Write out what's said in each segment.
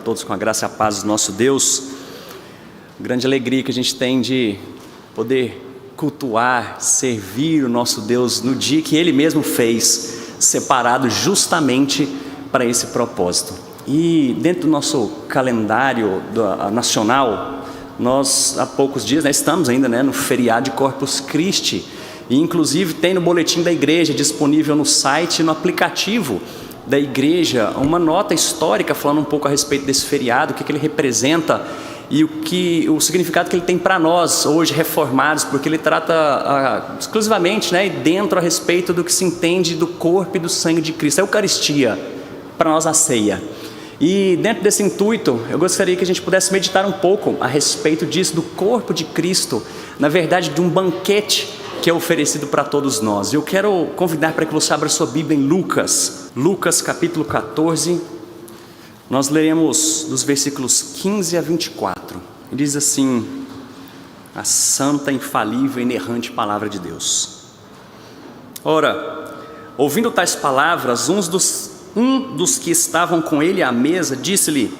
todos com a graça e a paz do nosso Deus. Grande alegria que a gente tem de poder cultuar, servir o nosso Deus no dia que Ele mesmo fez, separado justamente para esse propósito. E dentro do nosso calendário nacional, nós há poucos dias, estamos ainda no feriado de Corpus Christi, e inclusive tem no boletim da igreja, disponível no site e no aplicativo da igreja, uma nota histórica falando um pouco a respeito desse feriado, o que ele representa e o significado que ele tem para nós hoje reformados, porque ele trata exclusivamente e dentro a respeito do que se entende do corpo e do sangue de Cristo, a Eucaristia, para nós a ceia. E dentro desse intuito, eu gostaria que a gente pudesse meditar um pouco a respeito disso, do corpo de Cristo, na verdade de um banquete que é oferecido para todos nós. Eu quero convidar para que você abra sua Bíblia em Lucas capítulo 14, nós leremos dos versículos 15 a 24, e diz assim, a santa, infalível e inerrante palavra de Deus. Ora, ouvindo tais palavras, um dos que estavam com ele à mesa, disse-lhe,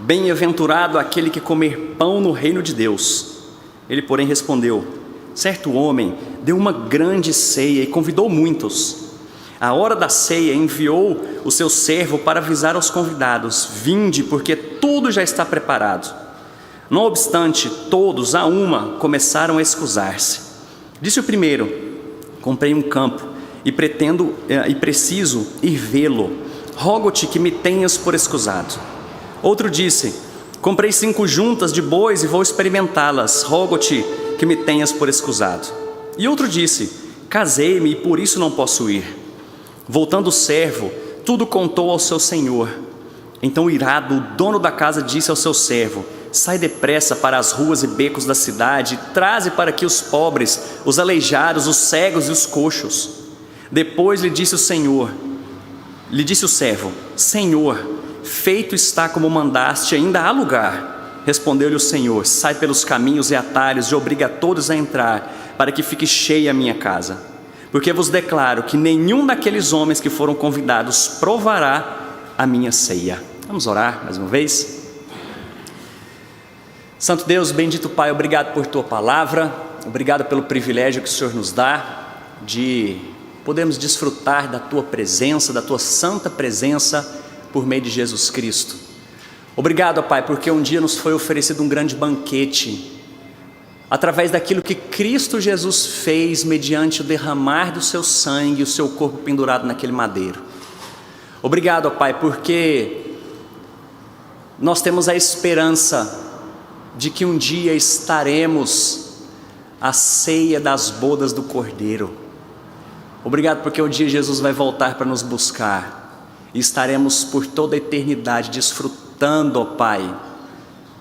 bem-aventurado aquele que comer pão no reino de Deus. Ele, porém, respondeu, certo homem deu uma grande ceia e convidou muitos. À hora da ceia enviou o seu servo para avisar aos convidados, vinde, porque tudo já está preparado. Não obstante, todos a uma começaram a escusar-se. Disse o primeiro, comprei um campo e preciso ir vê-lo. Rogo-te que me tenhas por escusado. Outro disse, comprei 5 juntas de bois e vou experimentá-las. Rogo-te que me tenhas por escusado. E outro disse, casei-me e por isso não posso ir. Voltando o servo, tudo contou ao seu senhor. Então irado, o dono da casa disse ao seu servo, sai depressa para as ruas e becos da cidade, e traze para aqui os pobres, os aleijados, os cegos e os coxos. Depois lhe disse o servo, Senhor, feito está como mandaste, ainda há lugar. Respondeu-lhe o Senhor, sai pelos caminhos e atalhos e obriga a todos a entrar, para que fique cheia a minha casa. Porque vos declaro que nenhum daqueles homens que foram convidados provará a minha ceia. Vamos orar mais uma vez? Santo Deus, bendito Pai, obrigado por Tua palavra, obrigado pelo privilégio que o Senhor nos dá de podermos desfrutar da Tua presença, da Tua santa presença por meio de Jesus Cristo. Obrigado, Pai, porque um dia nos foi oferecido um grande banquete, através daquilo que Cristo Jesus fez mediante o derramar do seu sangue e o seu corpo pendurado naquele madeiro. Obrigado, Pai, porque nós temos a esperança de que um dia estaremos à ceia das bodas do Cordeiro. Obrigado porque um dia Jesus vai voltar para nos buscar e estaremos por toda a eternidade desfrutando, ó Pai,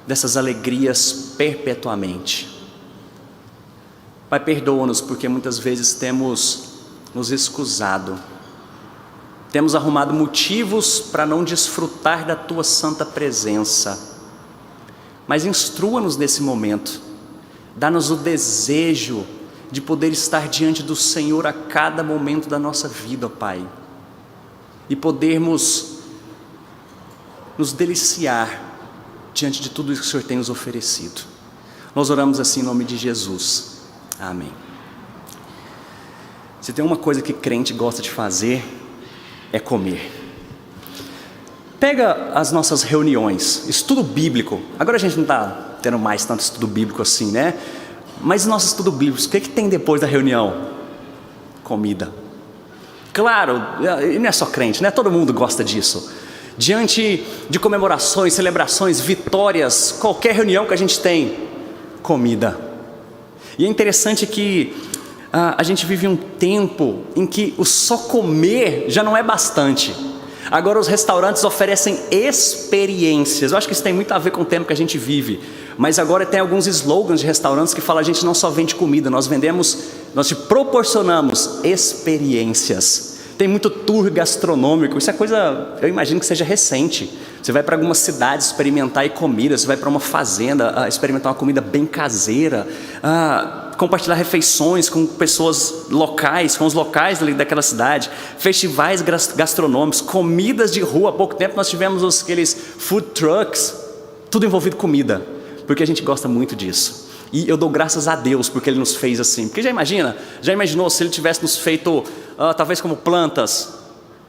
dessas alegrias perpetuamente. Pai, perdoa-nos porque muitas vezes temos nos escusado, temos arrumado motivos para não desfrutar da Tua santa presença, mas instrua-nos nesse momento, dá-nos o desejo de poder estar diante do Senhor a cada momento da nossa vida, ó Pai, e podermos nos deliciar diante de tudo isso que o Senhor tem nos oferecido. Nós oramos assim em nome de Jesus. Amém. Se tem uma coisa que crente gosta de fazer, é comer. Pega as nossas reuniões, estudo bíblico. Agora a gente não está tendo mais tanto estudo bíblico assim, Mas nosso estudo bíblico, o que tem depois da reunião? Comida. Claro, e não é só crente, todo mundo gosta disso. Diante de comemorações, celebrações, vitórias, qualquer reunião que a gente tem, comida. E é interessante que a gente vive um tempo em que o só comer já não é bastante. Agora os restaurantes oferecem experiências. Eu acho que isso tem muito a ver com o tempo que a gente vive. Mas agora tem alguns slogans de restaurantes que falam, a gente não só vende comida, nós te proporcionamos experiências. Tem muito tour gastronômico, isso é coisa, eu imagino que seja recente. Você vai para alguma cidade experimentar comida, você vai para uma fazenda experimentar uma comida bem caseira. compartilhar refeições com pessoas locais, com os locais daquela cidade, festivais gastronômicos, comidas de rua. Há pouco tempo nós tivemos aqueles food trucks, tudo envolvido comida, porque a gente gosta muito disso. E eu dou graças a Deus porque Ele nos fez assim. Porque já imaginou se Ele tivesse nos feito talvez como plantas,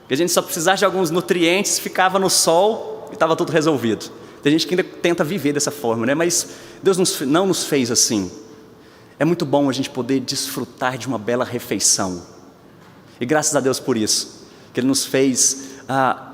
que a gente só precisasse de alguns nutrientes, ficava no sol e estava tudo resolvido. Tem gente que ainda tenta viver dessa forma, né? Mas Deus não nos fez assim. É muito bom a gente poder desfrutar de uma bela refeição. E graças a Deus por isso, que Ele nos fez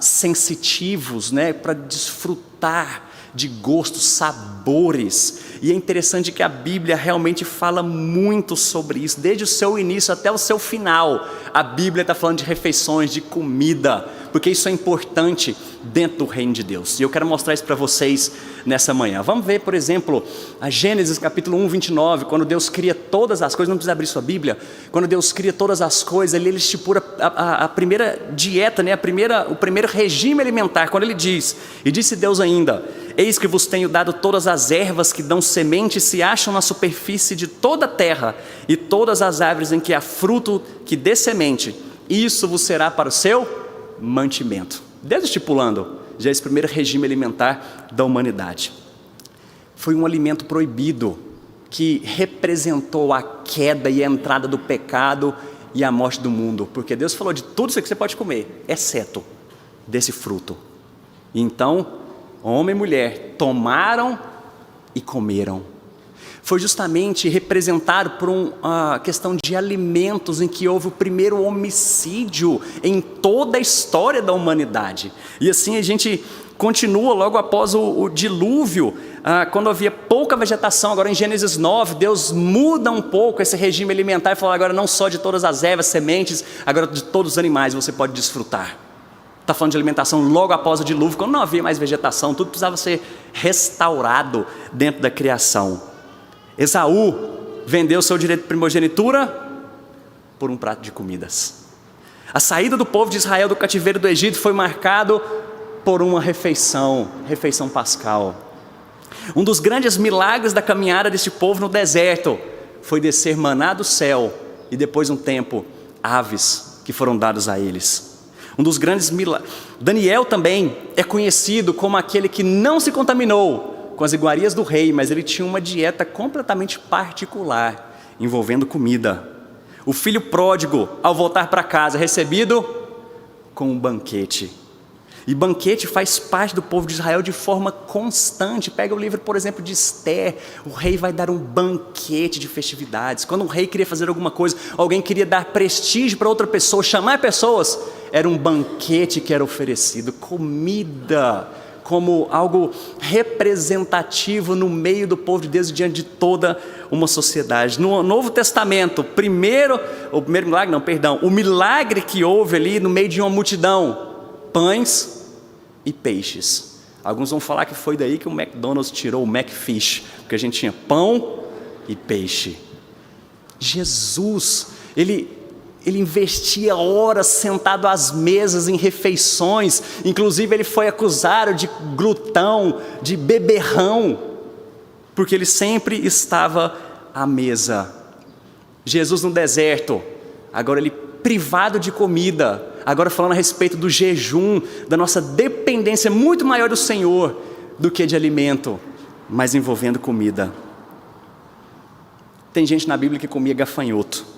sensitivos, né? Para desfrutar de gostos, sabores. E é interessante que a Bíblia realmente fala muito sobre isso, desde o seu início até o seu final. A Bíblia está falando de refeições, de comida, porque isso é importante dentro do reino de Deus. E eu quero mostrar isso para vocês nessa manhã. Vamos ver, por exemplo, a Gênesis capítulo 1, 29, quando Deus cria todas as coisas. Não precisa abrir sua Bíblia. Quando Deus cria todas as coisas, Ele estipula a primeira dieta, né? O primeiro regime alimentar, quando Ele diz: e disse Deus ainda: eis que vos tenho dado todas as ervas que dão semente e se acham na superfície de toda a terra, e todas as árvores em que há fruto que dê semente, isso vos será para o seu mantimento. Deus estipulando já esse primeiro regime alimentar da humanidade. Foi um alimento proibido que representou a queda e a entrada do pecado e a morte do mundo, porque Deus falou: de tudo isso que você pode comer, exceto desse fruto. E então, homem e mulher tomaram e comeram. Foi justamente representado por uma questão de alimentos em que houve o primeiro homicídio em toda a história da humanidade. E assim a gente continua logo após o dilúvio, quando havia pouca vegetação. Agora em Gênesis 9, Deus muda um pouco esse regime alimentar e fala: agora não só de todas as ervas, sementes, agora de todos os animais você pode desfrutar. Está falando de alimentação logo após o dilúvio, quando não havia mais vegetação, tudo precisava ser restaurado dentro da criação. Esaú vendeu seu direito de primogenitura por um prato de comidas. A saída do povo de Israel do cativeiro do Egito foi marcado por uma refeição pascal. Um dos grandes milagres da caminhada desse povo no deserto foi descer maná do céu e depois de um tempo, aves que foram dadas a eles. Um dos grandes milagres. Daniel também é conhecido como aquele que não se contaminou com as iguarias do rei, mas ele tinha uma dieta completamente particular, envolvendo comida. O filho pródigo, ao voltar para casa, recebido com um banquete. E banquete faz parte do povo de Israel de forma constante. Pega o livro, por exemplo, de Esther. O rei vai dar um banquete de festividades. Quando um rei queria fazer alguma coisa, alguém queria dar prestígio para outra pessoa, chamar pessoas, era um banquete que era oferecido. Comida como algo representativo no meio do povo de Deus e diante de toda uma sociedade. No Novo Testamento, o milagre que houve ali no meio de uma multidão: pães e peixes. Alguns vão falar que foi daí que o McDonald's tirou o McFish, porque a gente tinha pão e peixe. Jesus, ele investia horas sentado às mesas em refeições. Inclusive ele foi acusado de glutão, de beberrão, porque ele sempre estava à mesa. Jesus no deserto, agora ele privado de comida, agora falando a respeito do jejum, da nossa dependência muito maior do Senhor do que de alimento, mas envolvendo comida. Tem gente na Bíblia que comia gafanhoto.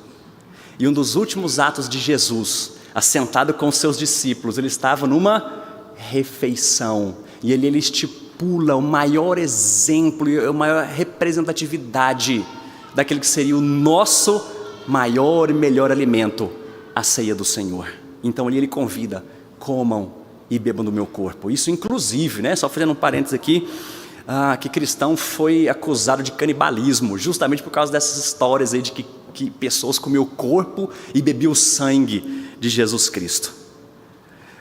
E um dos últimos atos de Jesus, assentado com os seus discípulos, ele estava numa refeição. E ele estipula o maior exemplo e a maior representatividade daquele que seria o nosso maior e melhor alimento, a ceia do Senhor. Então ele convida: comam e bebam do meu corpo. Isso inclusive, né, só fazendo um parênteses aqui, que cristão foi acusado de canibalismo, justamente por causa dessas histórias aí de que pessoas comiam o corpo e bebiam o sangue de Jesus Cristo.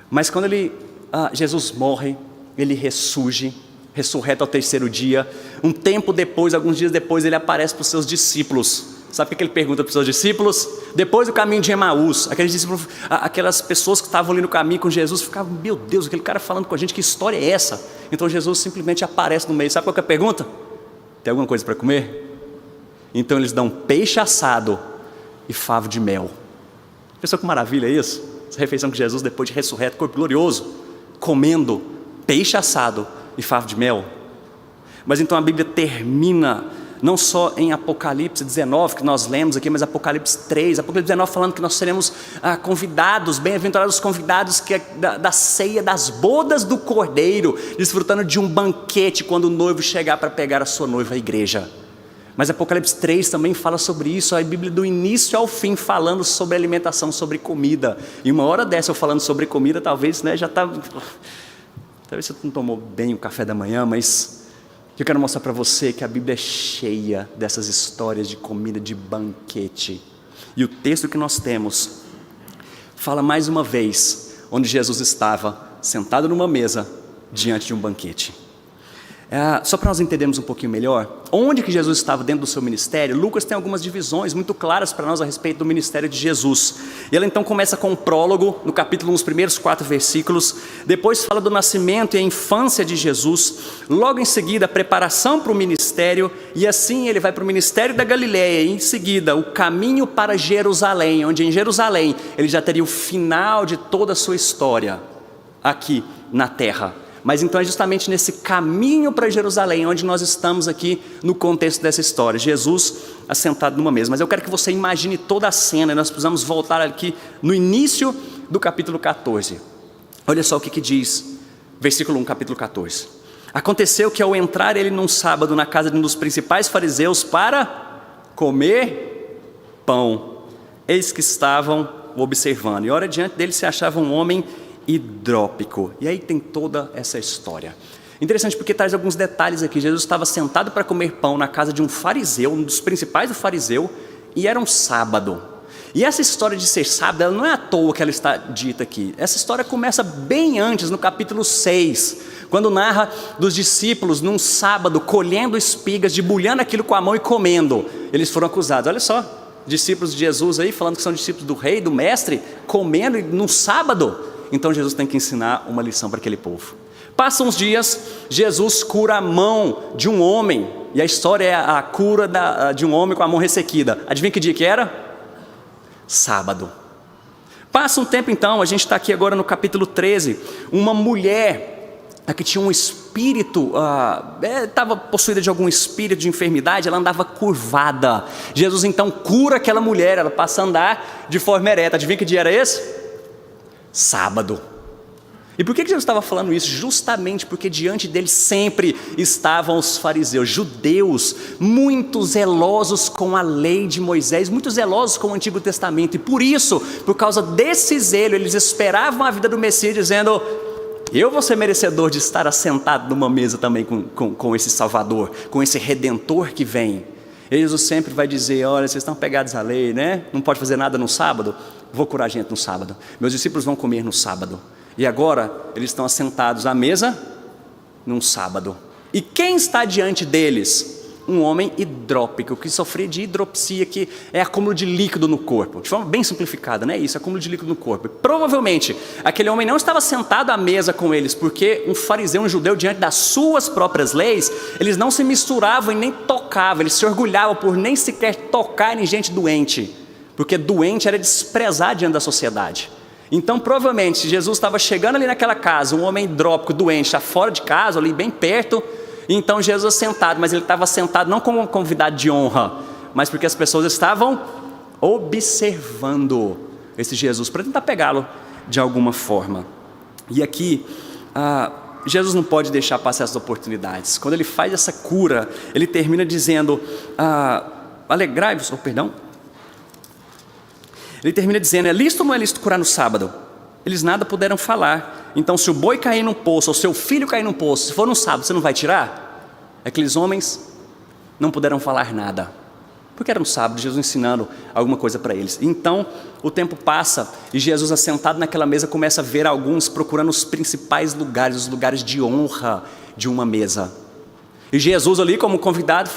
Mas quando Jesus morre, ele ressurge, ressurreto ao terceiro dia. Um tempo depois, alguns dias depois, ele aparece para os seus discípulos. Sabe o que ele pergunta para os seus discípulos? Depois do caminho de Emaús, aquelas pessoas que estavam ali no caminho com Jesus ficavam: meu Deus, aquele cara falando com a gente, que história é essa? Então Jesus simplesmente aparece no meio. Sabe qual que é a pergunta? Tem alguma coisa para comer? Então eles dão peixe assado e favo de mel. Pensou que maravilha isso? Essa refeição que Jesus, depois de ressurreto, corpo glorioso, comendo peixe assado e favo de mel. Mas então a Bíblia termina não só em Apocalipse 19, que nós lemos aqui, mas Apocalipse 3, Apocalipse 19 falando que nós seremos convidados, bem-aventurados convidados que da ceia das bodas do Cordeiro, desfrutando de um banquete quando o noivo chegar para pegar a sua noiva, a igreja. Mas Apocalipse 3 também fala sobre isso, a Bíblia do início ao fim falando sobre alimentação, sobre comida. E uma hora dessa eu falando sobre comida, talvez já está... Talvez você não tomou bem o café da manhã, mas eu quero mostrar para você que a Bíblia é cheia dessas histórias de comida, de banquete. E o texto que nós temos fala mais uma vez onde Jesus estava sentado numa mesa diante de um banquete. Só para nós entendermos um pouquinho melhor, onde que Jesus estava dentro do seu ministério, Lucas tem algumas divisões muito claras para nós a respeito do ministério de Jesus. E ela então começa com um prólogo, no capítulo, nos primeiros 4 versículos, depois fala do nascimento e a infância de Jesus, logo em seguida a preparação para o ministério, e assim ele vai para o ministério da Galileia, e em seguida o caminho para Jerusalém, onde em Jerusalém ele já teria o final de toda a sua história, aqui na terra. Mas então é justamente nesse caminho para Jerusalém, onde nós estamos aqui no contexto dessa história, Jesus assentado numa mesa. Mas eu quero que você imagine toda a cena, e nós precisamos voltar aqui no início do capítulo 14. Olha só o que diz, versículo 1, capítulo 14. Aconteceu que ao entrar ele num sábado na casa de um dos principais fariseus para comer pão, eis que estavam observando, e ora diante dele se achava um homem hidrópico. E aí tem toda essa história. Interessante porque traz alguns detalhes aqui. Jesus estava sentado para comer pão na casa de um fariseu, um dos principais do fariseu, e era um sábado. E essa história de ser sábado, ela não é à toa que ela está dita aqui. Essa história começa bem antes, no capítulo 6, quando narra dos discípulos num sábado, colhendo espigas, debulhando aquilo com a mão e comendo. Eles foram acusados. Olha só, discípulos de Jesus aí, falando que são discípulos do rei, do mestre, comendo num sábado. Então Jesus tem que ensinar uma lição para aquele povo. Passam uns dias, Jesus cura a mão de um homem, e a história é a cura de um homem com a mão ressequida. Adivinha que dia que era? Sábado. Passa um tempo então, a gente está aqui agora no capítulo 13, uma mulher que tinha um espírito, estava possuída de algum espírito de enfermidade, ela andava curvada. Jesus então cura aquela mulher, ela passa a andar de forma ereta. Adivinha que dia era esse? Sábado. E por que Jesus estava falando isso? Justamente porque diante dele sempre estavam os fariseus, judeus, muito zelosos com a lei de Moisés, muito zelosos com o Antigo Testamento, e por isso, por causa desse zelo, eles esperavam a vida do Messias, dizendo: eu vou ser merecedor de estar assentado numa mesa também com esse Salvador, com esse Redentor que vem. E Jesus sempre vai dizer: olha, vocês estão pegados à lei, né? Não pode fazer nada no sábado? Vou curar gente no sábado. Meus discípulos vão comer no sábado. E agora eles estão assentados à mesa num sábado. E quem está diante deles? Um homem hidrópico, que sofria de hidropsia, que é acúmulo de líquido no corpo. De forma bem simplificada, né? Isso, acúmulo de líquido no corpo. E provavelmente aquele homem não estava sentado à mesa com eles, porque um fariseu, um judeu, diante das suas próprias leis, eles não se misturavam e nem tocavam, eles se orgulhavam por nem sequer tocar em gente doente, porque doente era desprezado diante da sociedade. Então provavelmente Jesus estava chegando ali naquela casa, um homem hidrópico, doente, já fora de casa, ali bem perto. Então Jesus sentado, mas ele estava sentado não como um convidado de honra, mas porque as pessoas estavam observando esse Jesus, para tentar pegá-lo de alguma forma. E aqui, Jesus não pode deixar passar essas oportunidades. Quando ele faz essa cura, ele termina dizendo, alegrai-vos, ele termina dizendo: é lícito ou não é lícito curar no sábado? Eles nada puderam falar. Então, se o boi cair num poço, ou seu filho cair num poço, se for no sábado, você não vai tirar? Aqueles homens não puderam falar nada, porque era no sábado, Jesus ensinando alguma coisa para eles. Então, o tempo passa, e Jesus, assentado naquela mesa, começa a ver alguns procurando os principais lugares, os lugares de honra de uma mesa. E Jesus ali, como convidado,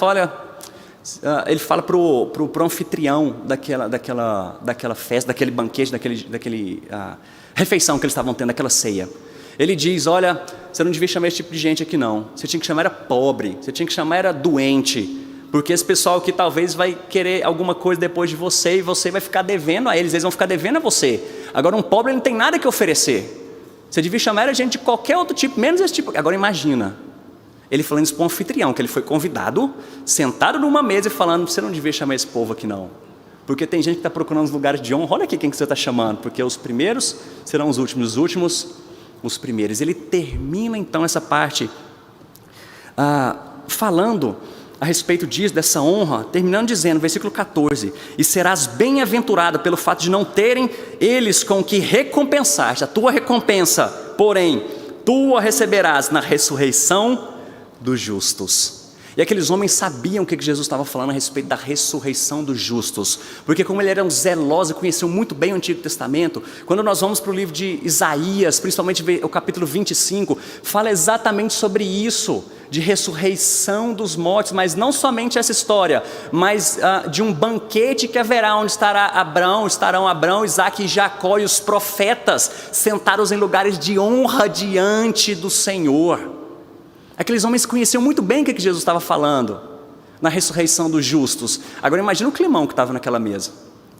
ele fala para o anfitrião daquela festa, daquele banquete, daquela refeição que eles estavam tendo, daquela ceia. Ele diz: olha, você não devia chamar esse tipo de gente aqui não, você tinha que chamar era pobre, você tinha que chamar era doente, porque esse pessoal aqui talvez vai querer alguma coisa depois de você, e você vai ficar devendo a eles vão ficar devendo a você. Agora um pobre não tem nada que oferecer. Você devia chamar a gente de qualquer outro tipo, menos esse tipo. Agora imagina, ele falando isso para um anfitrião, que ele foi convidado, sentado numa mesa e falando, você não devia chamar esse povo aqui não. Porque tem gente que está procurando os lugares de honra, olha aqui quem que você está chamando, porque os primeiros serão os últimos os primeiros. Ele termina então essa parte falando a respeito disso, dessa honra, terminando dizendo, versículo 14, e serás bem-aventurado pelo fato de não terem eles com que recompensar-te, a tua recompensa, porém, tu a receberás na ressurreição dos justos. E aqueles homens sabiam o que Jesus estava falando a respeito da ressurreição dos justos, porque como eles eram zelosos e conheciam muito bem o Antigo Testamento, quando nós vamos para o livro de Isaías, principalmente o capítulo 25, fala exatamente sobre isso, de ressurreição dos mortos, mas não somente essa história, mas de um banquete que haverá, onde estarão Abraão, Isaque e Jacó e os profetas, sentados em lugares de honra diante do Senhor. Aqueles homens conheciam muito bem o que Jesus estava falando, na ressurreição dos justos. Agora imagina o climão que estava naquela mesa,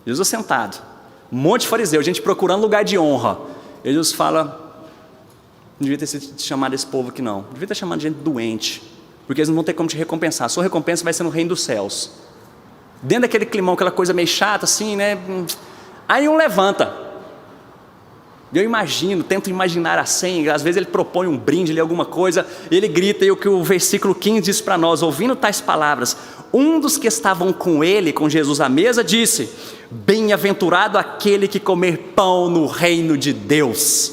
Jesus sentado, um monte de fariseu, gente procurando lugar de honra. Jesus fala, não devia ter sido chamado esse povo aqui não, devia ter chamado gente doente, porque eles não vão ter como te recompensar, a sua recompensa vai ser no reino dos céus. Dentro daquele climão, aquela coisa meio chata assim, né? Aí um levanta. Eu imagino, tento imaginar assim, às vezes ele propõe um brinde ali, alguma coisa, e ele grita, e o que o versículo 15 diz para nós, ouvindo tais palavras, um dos que estavam com ele, com Jesus à mesa, disse, bem-aventurado aquele que comer pão no reino de Deus.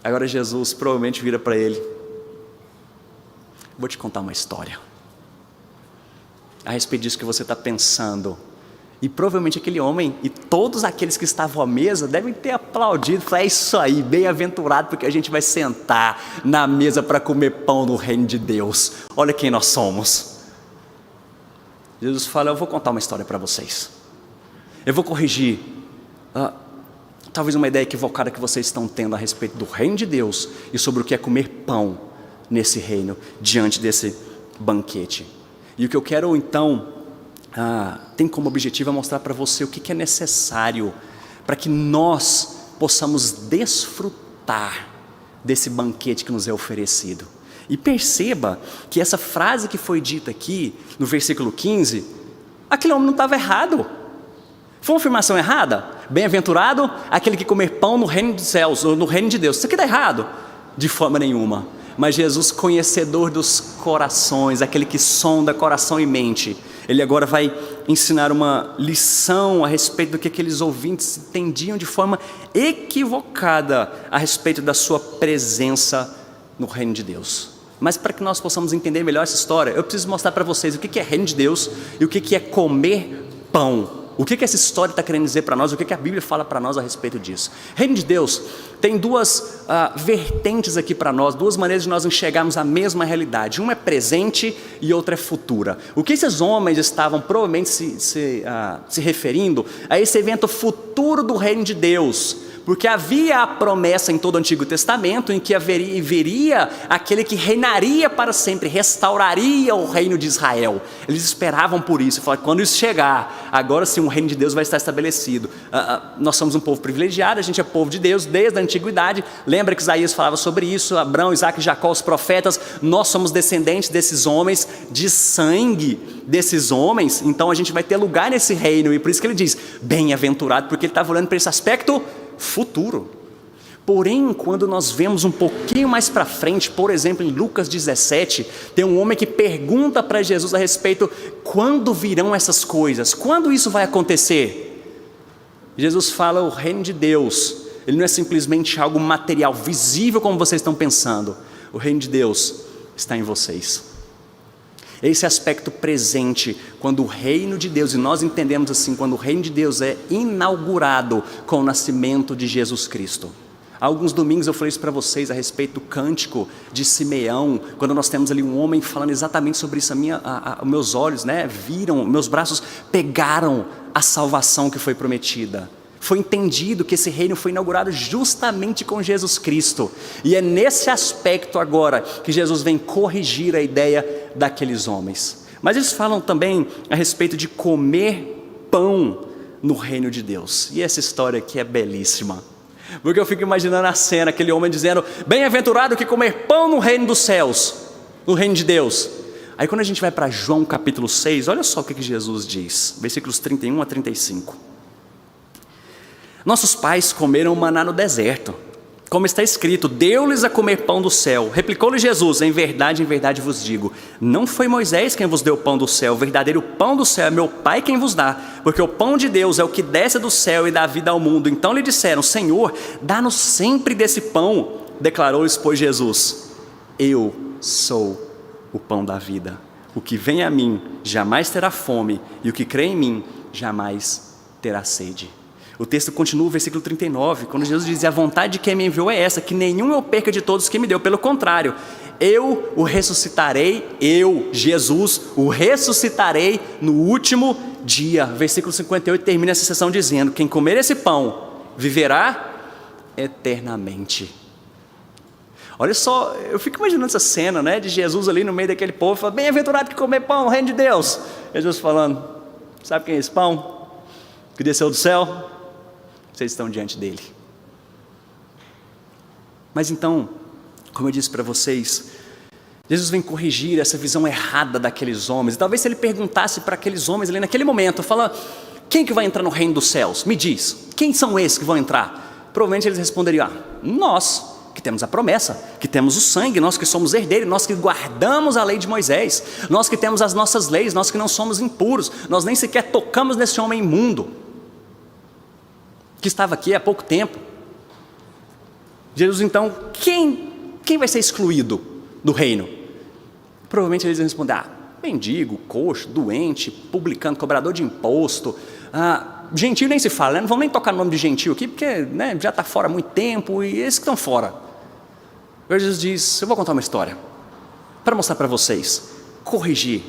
Agora Jesus provavelmente vira para ele, vou te contar uma história, a respeito disso que você está pensando. E provavelmente aquele homem e todos aqueles que estavam à mesa devem ter aplaudido, falar, é isso aí, bem-aventurado, porque a gente vai sentar na mesa para comer pão no reino de Deus. Olha quem nós somos. Jesus fala, eu vou contar uma história para vocês. Eu vou corrigir talvez uma ideia equivocada que vocês estão tendo a respeito do reino de Deus e sobre o que é comer pão nesse reino, diante desse banquete. E o que eu quero então tem como objetivo mostrar para você o que é necessário para que nós possamos desfrutar desse banquete que nos é oferecido. E perceba que essa frase que foi dita aqui no versículo 15, aquele homem não estava errado. Foi uma afirmação errada? Bem-aventurado aquele que comer pão no reino dos céus, ou no reino de Deus. Isso aqui está errado? De forma nenhuma. Mas Jesus, conhecedor dos corações, aquele que sonda coração e mente, ele agora vai ensinar uma lição a respeito do que aqueles ouvintes entendiam de forma equivocada a respeito da sua presença no reino de Deus. Mas para que nós possamos entender melhor essa história, eu preciso mostrar para vocês o que é reino de Deus e o que é comer pão. O que essa história está querendo dizer para nós? O que a Bíblia fala para nós a respeito disso? Reino de Deus tem duas vertentes aqui para nós, duas maneiras de nós enxergarmos a mesma realidade. Uma é presente e outra é futura. O que esses homens estavam provavelmente se referindo a esse evento futuro do reino de Deus, porque havia a promessa em todo o Antigo Testamento em que viria aquele que reinaria para sempre, restauraria o reino de Israel. Eles esperavam por isso, falaram, quando isso chegar, agora sim o reino de Deus vai estar estabelecido. Nós somos um povo privilegiado, a gente é povo de Deus desde a antiguidade. Lembra que Isaías falava sobre isso, Abraão, Isaque e Jacó, os profetas, nós somos descendentes desses homens, de sangue desses homens, então a gente vai ter lugar nesse reino, e por isso que ele diz, bem-aventurado, porque ele estava olhando para esse aspecto futuro. Porém, quando nós vemos um pouquinho mais para frente, por exemplo em Lucas 17, tem um homem que pergunta para Jesus a respeito, quando virão essas coisas? Quando isso vai acontecer? Jesus fala, o reino de Deus, ele não é simplesmente algo material, visível como vocês estão pensando. O reino de Deus está em vocês. Esse aspecto presente, quando o reino de Deus, e nós entendemos assim, quando o reino de Deus é inaugurado com o nascimento de Jesus Cristo. Há alguns domingos eu falei isso para vocês a respeito do cântico de Simeão, quando nós temos ali um homem falando exatamente sobre isso, meus olhos viram, meus braços pegaram a salvação que foi prometida. Foi entendido que esse reino foi inaugurado justamente com Jesus Cristo. E é nesse aspecto agora que Jesus vem corrigir a ideia daqueles homens. Mas eles falam também a respeito de comer pão no reino de Deus. E essa história aqui é belíssima. Porque eu fico imaginando a cena, aquele homem dizendo: bem-aventurado que comer pão no reino dos céus, no reino de Deus. Aí quando a gente vai para João capítulo 6, olha só o que Jesus diz, versículos 31 a 35. Nossos pais comeram maná no deserto, como está escrito: deu-lhes a comer pão do céu. Replicou-lhe Jesus: em verdade vos digo, não foi Moisés quem vos deu o pão do céu, o verdadeiro pão do céu é meu Pai quem vos dá, porque o pão de Deus é o que desce do céu e dá vida ao mundo. Então lhe disseram: Senhor, dá-nos sempre desse pão. Declarou-lhes, pois, Jesus: eu sou o pão da vida. O que vem a mim jamais terá fome, e o que crê em mim jamais terá sede. O texto continua, o versículo 39, quando Jesus diz: a vontade de quem me enviou é essa, que nenhum eu perca de todos que me deu, pelo contrário, eu o ressuscitarei, eu, Jesus, o ressuscitarei no último dia. Versículo 58 termina essa sessão dizendo: quem comer esse pão viverá eternamente. Olha só, eu fico imaginando essa cena, né, de Jesus ali no meio daquele povo, falando: bem-aventurado que comer pão, reino de Deus. Jesus falando: sabe quem é esse pão que desceu do céu? Vocês estão diante dele. Mas então, como eu disse para vocês, Jesus vem corrigir essa visão errada daqueles homens. E talvez se ele perguntasse para aqueles homens ali naquele momento, fala: quem que vai entrar no reino dos céus? Me diz, quem são esses que vão entrar? Provavelmente eles responderiam: nós que temos a promessa, que temos o sangue, nós que somos herdeiros, nós que guardamos a lei de Moisés, nós que temos as nossas leis, nós que não somos impuros, nós nem sequer tocamos nesse homem imundo, que estava aqui há pouco tempo. Jesus então, quem vai ser excluído do reino? Provavelmente eles iam responder: mendigo, coxo, doente, publicano, cobrador de imposto, gentio nem se fala, né? Não vamos nem tocar no nome de gentio aqui, porque, né, já está fora há muito tempo, e esses que estão fora. Jesus diz: eu vou contar uma história, para mostrar para vocês, corrigir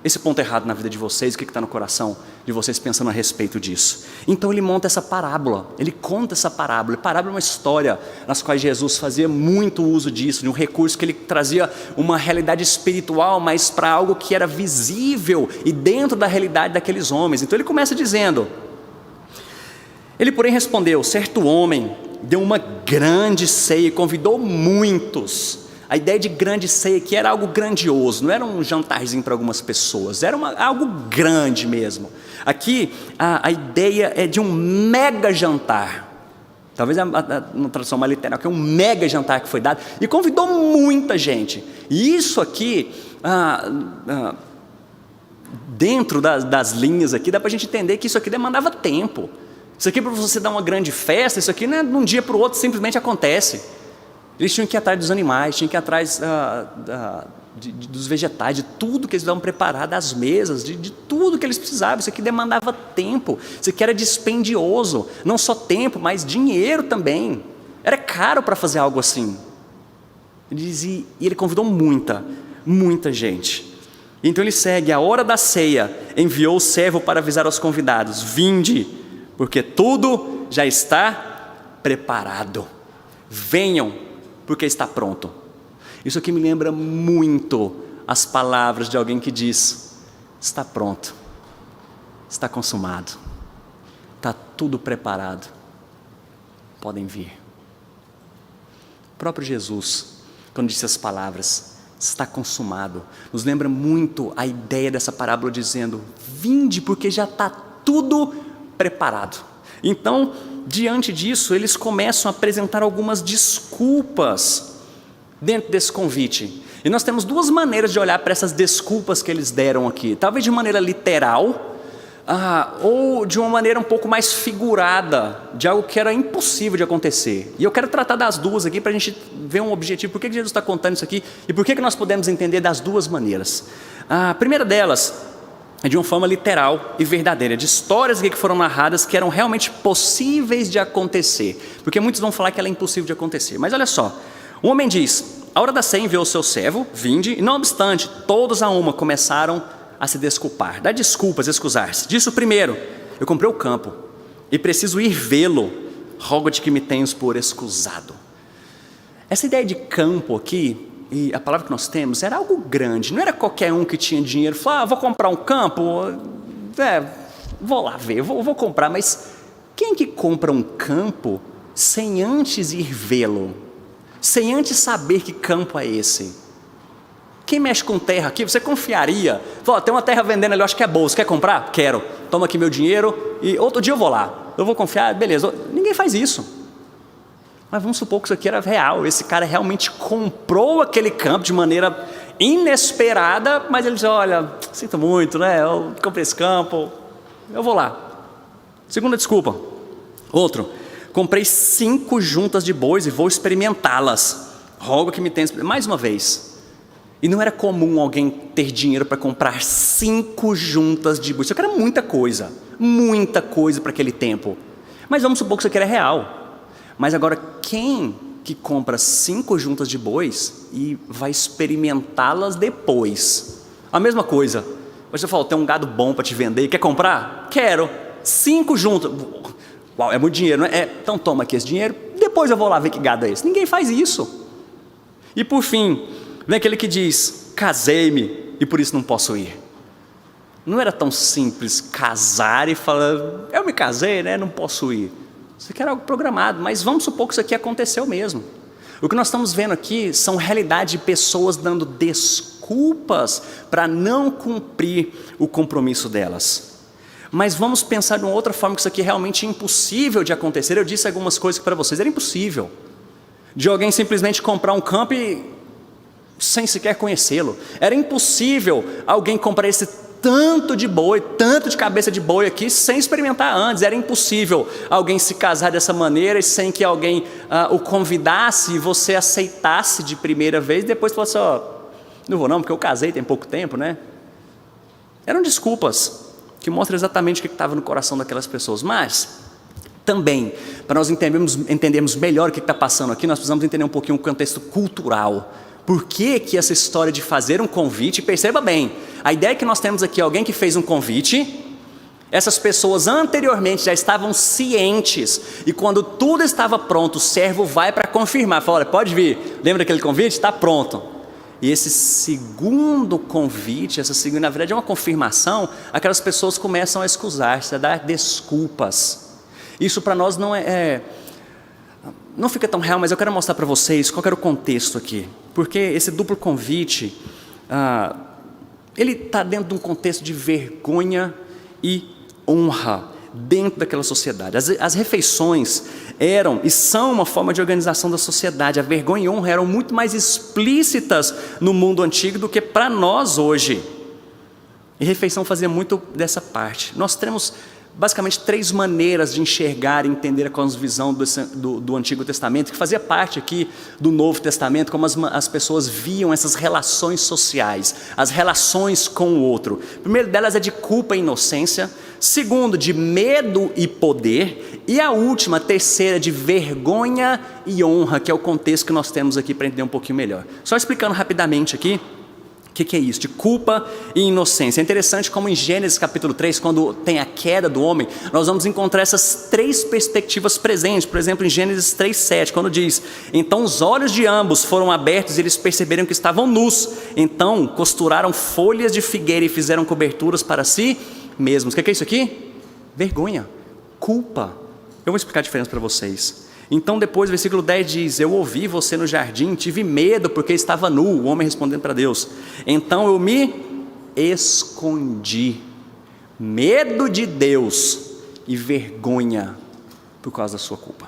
esse ponto errado na vida de vocês, o que está no coração de vocês pensando a respeito disso. Então ele monta essa parábola, ele conta essa parábola. Parábola é uma história nas quais Jesus fazia muito uso disso, de um recurso que ele trazia uma realidade espiritual, mas para algo que era visível e dentro da realidade daqueles homens. Então ele começa dizendo: ele, porém, respondeu: certo homem deu uma grande ceia e convidou muitos. A ideia de grande ceia aqui era algo grandioso, não era um jantarzinho para algumas pessoas, era algo grande mesmo. Aqui a ideia é de um mega jantar, talvez na tradução mais literal, que é um mega jantar que foi dado, e convidou muita gente. E isso aqui, dentro das linhas aqui, dá para a gente entender que isso aqui demandava tempo. Isso aqui, para você dar uma grande festa, isso aqui não é de um dia para o outro, simplesmente acontece. Eles tinham que ir atrás dos animais, tinham que ir atrás dos vegetais, de tudo que eles estavam preparando, das mesas, de tudo que eles precisavam. Isso aqui demandava tempo, isso aqui era dispendioso, não só tempo, mas dinheiro também. Era caro para fazer algo assim. E ele convidou muita gente. Então ele segue: a hora da ceia, enviou o servo para avisar aos convidados: vinde, porque tudo já está preparado. Venham, porque está pronto. Isso aqui me lembra muito as palavras de alguém que diz: está pronto, está consumado, está tudo preparado, podem vir. O próprio Jesus, quando disse as palavras, está consumado, nos lembra muito a ideia dessa parábola dizendo: vinde, porque já está tudo preparado. Então, diante disso, eles começam a apresentar algumas desculpas dentro desse convite. E nós temos duas maneiras de olhar para essas desculpas que eles deram aqui. Talvez de maneira literal, ou de uma maneira um pouco mais figurada, de algo que era impossível de acontecer. E eu quero tratar das duas aqui para a gente ver um objetivo. Por que Jesus está contando isso aqui? E por que nós podemos entender das duas maneiras? A primeira delas é de uma forma literal e verdadeira, de histórias que foram narradas que eram realmente possíveis de acontecer, porque muitos vão falar que ela é impossível de acontecer. Mas olha só, um homem diz: a hora da ceia enviou o seu servo, vinde, e não obstante, todos a uma começaram a se desculpar, dar desculpas, excusar-se. Disse o primeiro: eu comprei o campo e preciso ir vê-lo, rogo-te que me tenhas por escusado. Essa ideia de campo aqui, e a palavra que nós temos, era algo grande, não era qualquer um que tinha dinheiro, falava, vou comprar um campo, vou lá ver, vou comprar, mas quem que compra um campo sem antes ir vê-lo? Sem antes saber que campo é esse? Quem mexe com terra aqui, você confiaria? Fala, tem uma terra vendendo ali, eu acho que é boa, você quer comprar? Quero, toma aqui meu dinheiro e outro dia eu vou lá. Eu vou confiar, beleza. Ninguém faz isso. Mas vamos supor que isso aqui era real, esse cara realmente comprou aquele campo de maneira inesperada, mas ele diz, olha, sinto muito, né? Eu comprei esse campo, eu vou lá. Segunda desculpa. Outro, comprei 5 juntas de bois e vou experimentá-las. Rogo que me tenhas, mais uma vez. E não era comum alguém ter dinheiro para comprar 5 juntas de bois. Isso aqui era muita coisa para aquele tempo. Mas vamos supor que isso aqui era real. Mas agora, quem que compra 5 juntas de bois e vai experimentá-las depois? A mesma coisa. Você fala, tem um gado bom para te vender, quer comprar? Quero. 5 juntas. Uau, é muito dinheiro, não é? Então toma aqui esse dinheiro, depois eu vou lá ver que gado é esse. Ninguém faz isso. E por fim, vem aquele que diz, casei-me e por isso não posso ir. Não era tão simples casar e falar, eu me casei, né? Não posso ir. Isso aqui era algo programado, mas vamos supor que isso aqui aconteceu mesmo. O que nós estamos vendo aqui são realidade de pessoas dando desculpas para não cumprir o compromisso delas. Mas vamos pensar de uma outra forma, que isso aqui é realmente impossível de acontecer. Eu disse algumas coisas para vocês, era impossível. De alguém simplesmente comprar um campo sem sequer conhecê-lo. Era impossível alguém comprar esse tanto de boi, tanto de cabeça de boi aqui, sem experimentar antes. Era impossível alguém se casar dessa maneira e sem que alguém o convidasse e você aceitasse de primeira vez, depois falasse, não vou não, porque eu casei tem pouco tempo, né? Eram desculpas que mostram exatamente o que estava no coração daquelas pessoas. Mas também, para nós entendermos melhor o que está passando aqui, nós precisamos entender um pouquinho o contexto cultural. Por que essa história de fazer um convite, perceba bem, a ideia que nós temos aqui, alguém que fez um convite, essas pessoas anteriormente já estavam cientes, e quando tudo estava pronto, o servo vai para confirmar, fala, olha, pode vir, lembra daquele convite? Está pronto. E esse segundo convite, essa segunda, na verdade é uma confirmação, aquelas pessoas começam a excusar-se, a dar desculpas. Isso para nós não fica tão real, mas eu quero mostrar para vocês qual era o contexto aqui. Porque esse duplo convite, ele está dentro de um contexto de vergonha e honra dentro daquela sociedade. As refeições eram e são uma forma de organização da sociedade. A vergonha e honra eram muito mais explícitas no mundo antigo do que para nós hoje. E refeição fazia muito dessa parte. Nós temos basicamente 3 maneiras de enxergar e entender a cosmovisão do Antigo Testamento, que fazia parte aqui do Novo Testamento, como as pessoas viam essas relações sociais, as relações com o outro. A primeira delas é de culpa e inocência, segundo, de medo e poder, e a última, a terceira, de vergonha e honra, que é o contexto que nós temos aqui para entender um pouquinho melhor. Só explicando rapidamente aqui, o que é isso? De culpa e inocência. É interessante como em Gênesis capítulo 3, quando tem a queda do homem, nós vamos encontrar essas 3 perspectivas presentes. Por exemplo, em Gênesis 3:7, quando diz, então os olhos de ambos foram abertos e eles perceberam que estavam nus. Então costuraram folhas de figueira e fizeram coberturas para si mesmos. O que é isso aqui? Vergonha, culpa. Eu vou explicar a diferença para vocês. Então depois, versículo 10 diz, eu ouvi você no jardim, tive medo porque estava nu, o homem respondendo para Deus. Então eu me escondi, medo de Deus e vergonha por causa da sua culpa.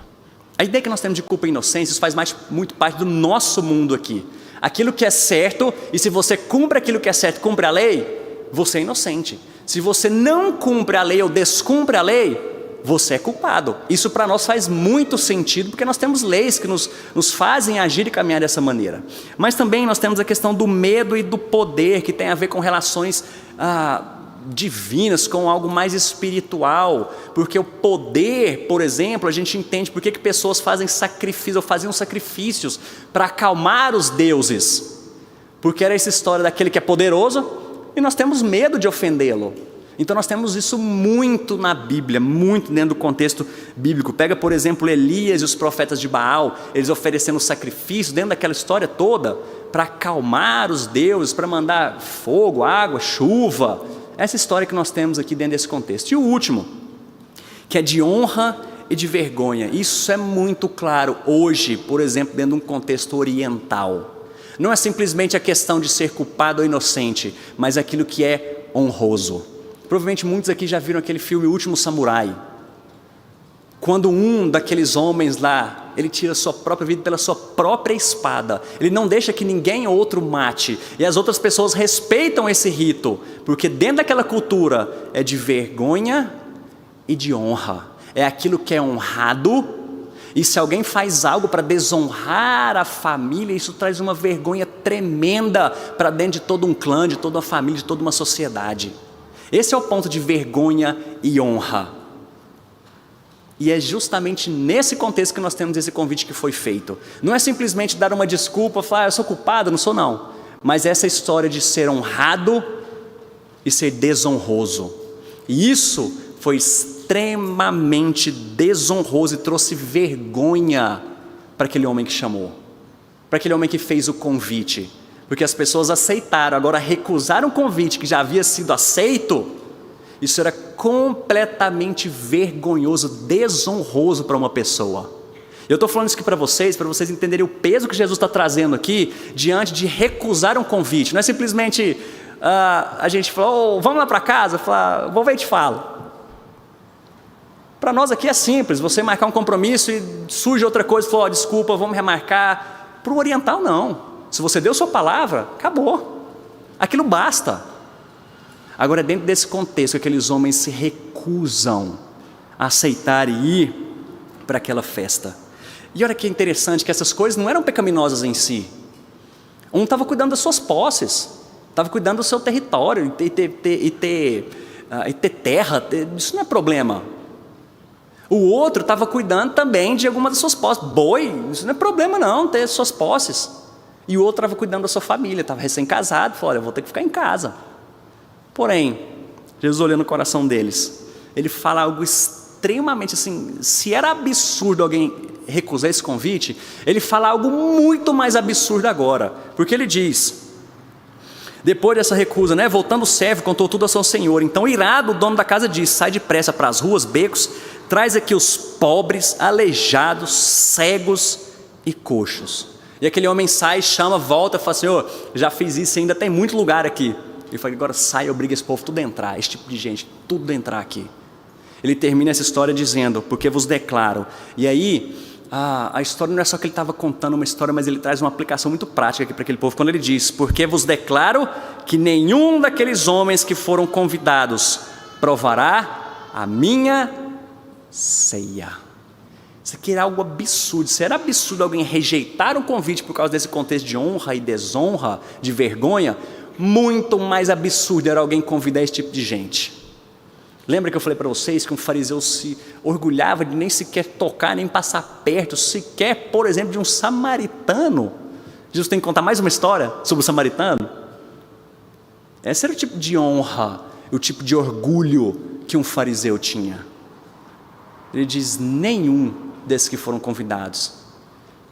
A ideia que nós temos de culpa e inocência, isso faz muito parte do nosso mundo aqui. Aquilo que é certo, e se você cumpre aquilo que é certo, cumpre a lei, você é inocente. Se você não cumpre a lei ou descumpre a lei, você é culpado. Isso para nós faz muito sentido, porque nós temos leis que nos fazem agir e caminhar dessa maneira. Mas também nós temos a questão do medo e do poder, que tem a ver com relações divinas, com algo mais espiritual. Porque o poder, por exemplo, a gente entende por que pessoas fazem sacrifícios, ou faziam sacrifícios para acalmar os deuses. Porque era essa história daquele que é poderoso, e nós temos medo de ofendê-lo. Então nós temos isso muito na Bíblia, muito dentro do contexto bíblico. Pega, por exemplo, Elias e os profetas de Baal, eles oferecendo sacrifício dentro daquela história toda, para acalmar os deuses, para mandar fogo, água, chuva. Essa história que nós temos aqui dentro desse contexto. E o último, que é de honra e de vergonha. Isso é muito claro hoje, por exemplo, dentro de um contexto oriental. Não é simplesmente a questão de ser culpado ou inocente, mas aquilo que é honroso. Provavelmente muitos aqui já viram aquele filme O Último Samurai. Quando um daqueles homens lá, ele tira a sua própria vida pela sua própria espada. Ele não deixa que ninguém outro mate. E as outras pessoas respeitam esse rito, porque dentro daquela cultura é de vergonha e de honra. É aquilo que é honrado, e se alguém faz algo para desonrar a família, isso traz uma vergonha tremenda para dentro de todo um clã, de toda uma família, de toda uma sociedade. Esse é o ponto de vergonha e honra. E é justamente nesse contexto que nós temos esse convite que foi feito. Não é simplesmente dar uma desculpa, falar, eu sou culpado, não sou não. Mas essa história de ser honrado e ser desonroso. E isso foi extremamente desonroso e trouxe vergonha para aquele homem que chamou. Para aquele homem que fez o convite. Porque as pessoas aceitaram, agora recusaram o convite que já havia sido aceito. Isso era completamente vergonhoso, desonroso para uma pessoa. Eu estou falando isso aqui para vocês entenderem o peso que Jesus está trazendo aqui, diante de recusar um convite. Não é simplesmente a gente falar, vamos lá para casa, vou ver e te falo. Para nós aqui é simples, você marcar um compromisso e surge outra coisa, falar, desculpa, vamos remarcar. Para o oriental não. Se você deu sua palavra, acabou. Aquilo basta. Agora, dentro desse contexto, aqueles homens se recusam a aceitar e ir para aquela festa. E olha que interessante, que essas coisas não eram pecaminosas em si. Um estava cuidando das suas posses, estava cuidando do seu território, e ter terra, isso não é problema. O outro estava cuidando também de alguma das suas posses. Boi, isso não é problema não, ter suas posses. E o outro estava cuidando da sua família, estava recém-casado, falou, olha, eu vou ter que ficar em casa. Porém, Jesus olhando o coração deles, ele fala algo extremamente assim, se era absurdo alguém recusar esse convite, ele fala algo muito mais absurdo agora, porque ele diz, depois dessa recusa, voltando o servo, contou tudo ao seu senhor, então irado o dono da casa disse, sai depressa para as ruas, becos, traz aqui os pobres, aleijados, cegos e coxos. E aquele homem sai, chama, volta, fala, Senhor, já fiz isso, ainda tem muito lugar aqui. Ele fala, agora sai, obriga esse povo tudo a entrar, esse tipo de gente, tudo a entrar aqui. Ele termina essa história dizendo, porque vos declaro. E aí, a história não é só que ele estava contando uma história, mas ele traz uma aplicação muito prática aqui para aquele povo. Quando ele diz, porque vos declaro que nenhum daqueles homens que foram convidados provará a minha ceia. Isso aqui era algo absurdo. Se era absurdo alguém rejeitar um convite por causa desse contexto de honra e desonra, de vergonha, muito mais absurdo era alguém convidar esse tipo de gente. Lembra que eu falei para vocês que um fariseu se orgulhava de nem sequer tocar, nem passar perto, sequer, por exemplo, de um samaritano? Jesus tem que contar mais uma história sobre o samaritano? Esse era o tipo de honra, o tipo de orgulho que um fariseu tinha. Ele diz, nenhum desses que foram convidados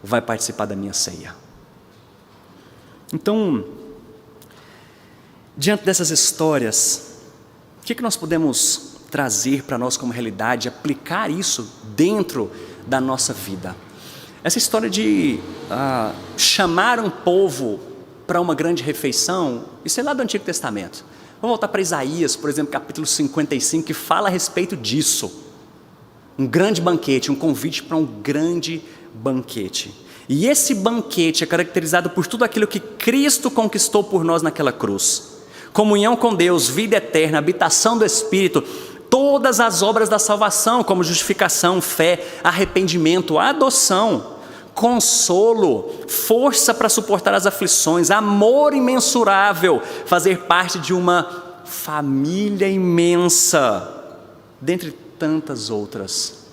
vai participar da minha ceia. Então, diante dessas histórias, o que nós podemos trazer para nós como realidade, aplicar isso dentro da nossa vida? Essa história de chamar um povo para uma grande refeição, isso é lá do Antigo Testamento. Vamos voltar para Isaías, por exemplo, capítulo 55, que fala a respeito disso. Um grande banquete, um convite para um grande banquete. E esse banquete é caracterizado por tudo aquilo que Cristo conquistou por nós naquela cruz. Comunhão com Deus, vida eterna, habitação do Espírito, todas as obras da salvação, como justificação, fé, arrependimento, adoção, consolo, força para suportar as aflições, amor imensurável, fazer parte de uma família imensa, dentre tantas outras.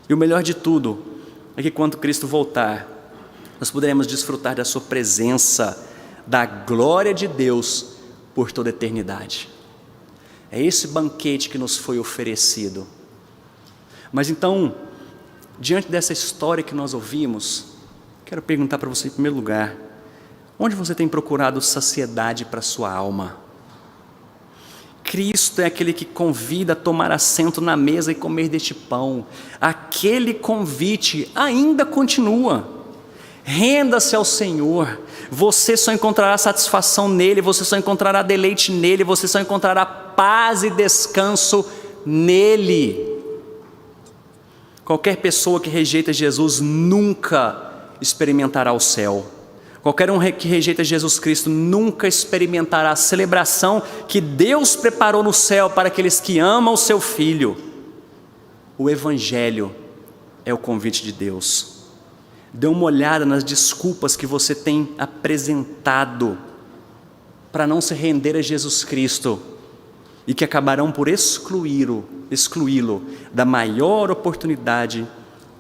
E o melhor de tudo é que quando Cristo voltar, nós poderemos desfrutar da sua presença, da glória de Deus por toda a eternidade. É esse banquete que nos foi oferecido. Mas então, diante dessa história que nós ouvimos, quero perguntar para você em primeiro lugar: onde você tem procurado saciedade para a sua alma? Cristo é aquele que convida a tomar assento na mesa e comer deste pão. Aquele convite ainda continua. Renda-se ao Senhor. Você só encontrará satisfação nele, você só encontrará deleite nele, você só encontrará paz e descanso nele. Qualquer pessoa que rejeita Jesus nunca experimentará o céu. Qualquer um que rejeita Jesus Cristo nunca experimentará a celebração que Deus preparou no céu para aqueles que amam o seu Filho. O Evangelho é o convite de Deus. Dê uma olhada nas desculpas que você tem apresentado para não se render a Jesus Cristo e que acabarão por excluí-lo da maior oportunidade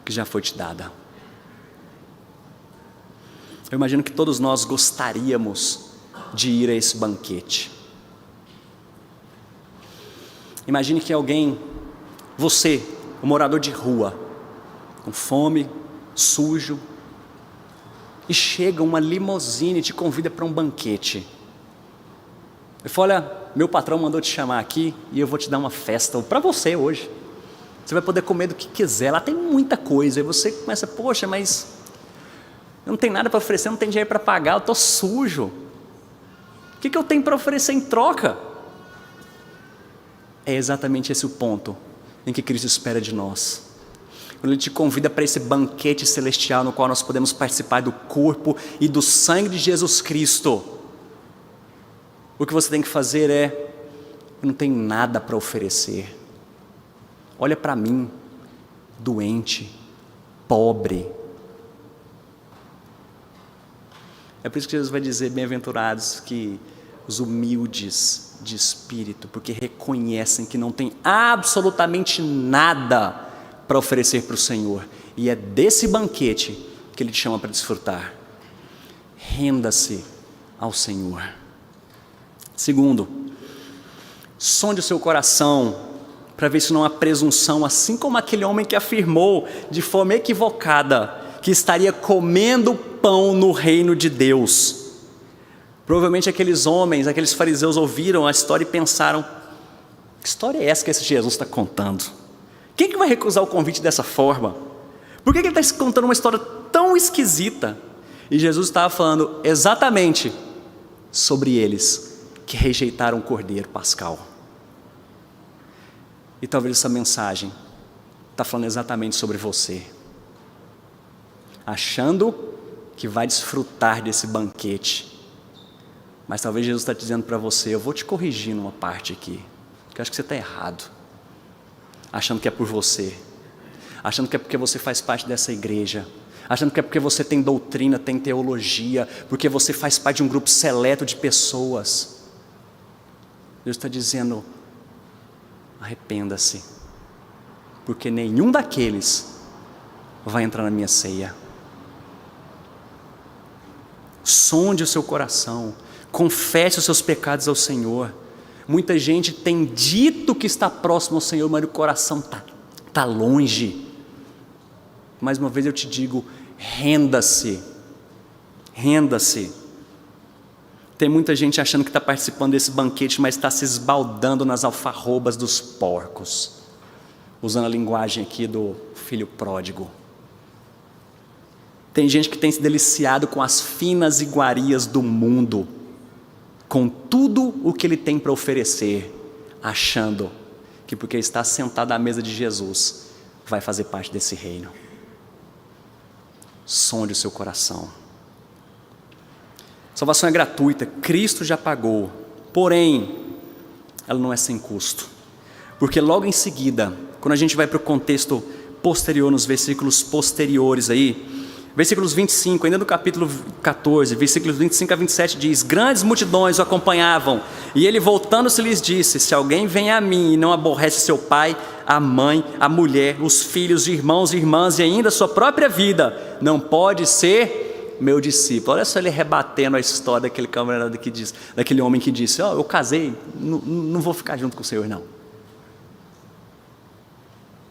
que já foi te dada. Eu imagino que todos nós gostaríamos de ir a esse banquete. Imagine que alguém, você, um morador de rua, com fome, sujo, e chega uma limusine e te convida para um banquete. Ele fala: olha, meu patrão mandou te chamar aqui e eu vou te dar uma festa para você hoje. Você vai poder comer do que quiser, lá tem muita coisa. E você começa: poxa, mas eu não tenho nada para oferecer, não tenho dinheiro para pagar, eu estou sujo. O que eu tenho para oferecer em troca? É exatamente esse o ponto em que Cristo espera de nós. Quando Ele te convida para esse banquete celestial no qual nós podemos participar do corpo e do sangue de Jesus Cristo, o que você tem que fazer é: eu não tenho nada para oferecer. Olha para mim, doente, pobre. É por isso que Jesus vai dizer: bem-aventurados que os humildes de espírito, porque reconhecem que não tem absolutamente nada para oferecer para o Senhor. E é desse banquete que Ele te chama para desfrutar. Renda-se ao Senhor. Segundo, sonde o seu coração para ver se não há presunção, assim como aquele homem que afirmou de forma equivocada que estaria comendo pão no reino de Deus. Provavelmente aqueles homens, aqueles fariseus ouviram a história e pensaram: que história é essa que esse Jesus está contando? Quem que vai recusar o convite dessa forma? Por que ele está contando uma história tão esquisita? E Jesus estava falando exatamente sobre eles que rejeitaram o Cordeiro Pascal. E talvez essa mensagem está falando exatamente sobre você, achando que vai desfrutar desse banquete, mas talvez Jesus está dizendo para você: eu vou te corrigir numa parte aqui, que eu acho que você está errado, achando que é por você, achando que é porque você faz parte dessa igreja, achando que é porque você tem doutrina, tem teologia, porque você faz parte de um grupo seleto de pessoas. Deus está dizendo: arrependa-se, porque nenhum daqueles vai entrar na minha ceia. Sonde o seu coração, confesse os seus pecados ao Senhor. Muita gente tem dito que está próximo ao Senhor, mas o coração está longe. Mais uma vez eu te digo: renda-se, renda-se. Tem muita gente achando que está participando desse banquete, mas está se esbaldando nas alfarrobas dos porcos, usando a linguagem aqui do filho pródigo. Tem gente que tem se deliciado com as finas iguarias do mundo, com tudo o que ele tem para oferecer, achando que porque está sentado à mesa de Jesus, vai fazer parte desse reino. Sonde o seu coração. Salvação é gratuita, Cristo já pagou, porém, ela não é sem custo, porque logo em seguida, quando a gente vai para o contexto posterior, nos versículos posteriores aí, versículos 25, ainda no capítulo 14, versículos 25 a 27 diz: grandes multidões o acompanhavam, e ele voltando-se lhes disse: se alguém vem a mim e não aborrece seu pai, a mãe, a mulher, os filhos, irmãos e irmãs e ainda a sua própria vida, não pode ser ser meu discípulo. Olha só ele rebatendo a história daquele camarada que diz, daquele homem que disse: eu casei, não vou ficar junto com o Senhor não.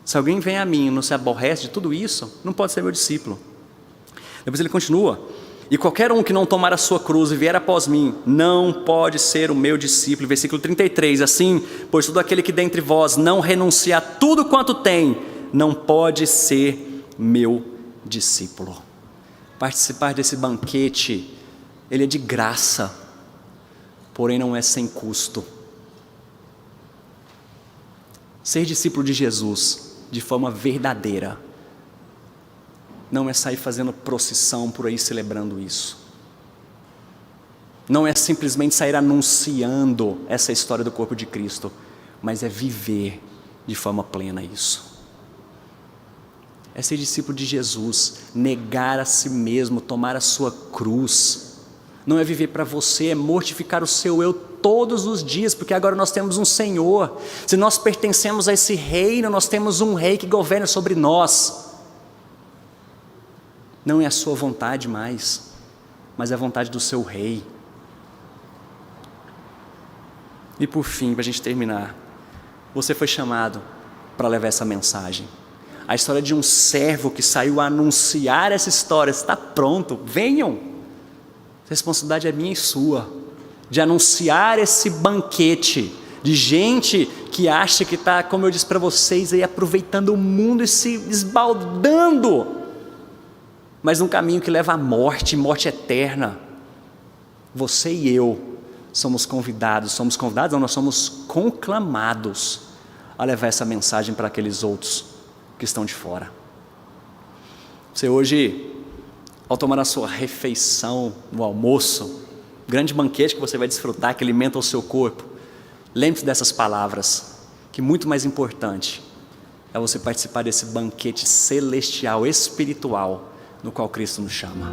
Se alguém vem a mim e não se aborrece de tudo isso, não pode ser meu discípulo. Depois ele continua: e qualquer um que não tomar a sua cruz e vier após mim, não pode ser o meu discípulo. Versículo 33, assim, pois todo aquele que dentre vós não renuncia a tudo quanto tem, não pode ser meu discípulo. Participar desse banquete, ele é de graça, porém não é sem custo. Ser discípulo de Jesus, de forma verdadeira, não é sair fazendo procissão por aí celebrando isso. Não é simplesmente sair anunciando essa história do corpo de Cristo, mas é viver de forma plena isso. É ser discípulo de Jesus, negar a si mesmo, tomar a sua cruz. Não é viver para você, é mortificar o seu eu todos os dias, porque agora nós temos um Senhor. Se nós pertencemos a esse reino, nós temos um rei que governa sobre nós. Não é a sua vontade mais, mas é a vontade do seu rei. E por fim, para a gente terminar, você foi chamado para levar essa mensagem. A história de um servo que saiu a anunciar essa história. Está pronto, venham. A responsabilidade é minha e sua, de anunciar esse banquete, de gente que acha que está, como eu disse para vocês, aí aproveitando o mundo e se esbaldando, mas num caminho que leva à morte, morte eterna. Você e eu somos convidados, não, nós somos conclamados a levar essa mensagem para aqueles outros que estão de fora. Você hoje, ao tomar a sua refeição no almoço, grande banquete que você vai desfrutar, que alimenta o seu corpo, lembre-se dessas palavras, que muito mais importante é você participar desse banquete celestial, espiritual, no qual Cristo nos chama.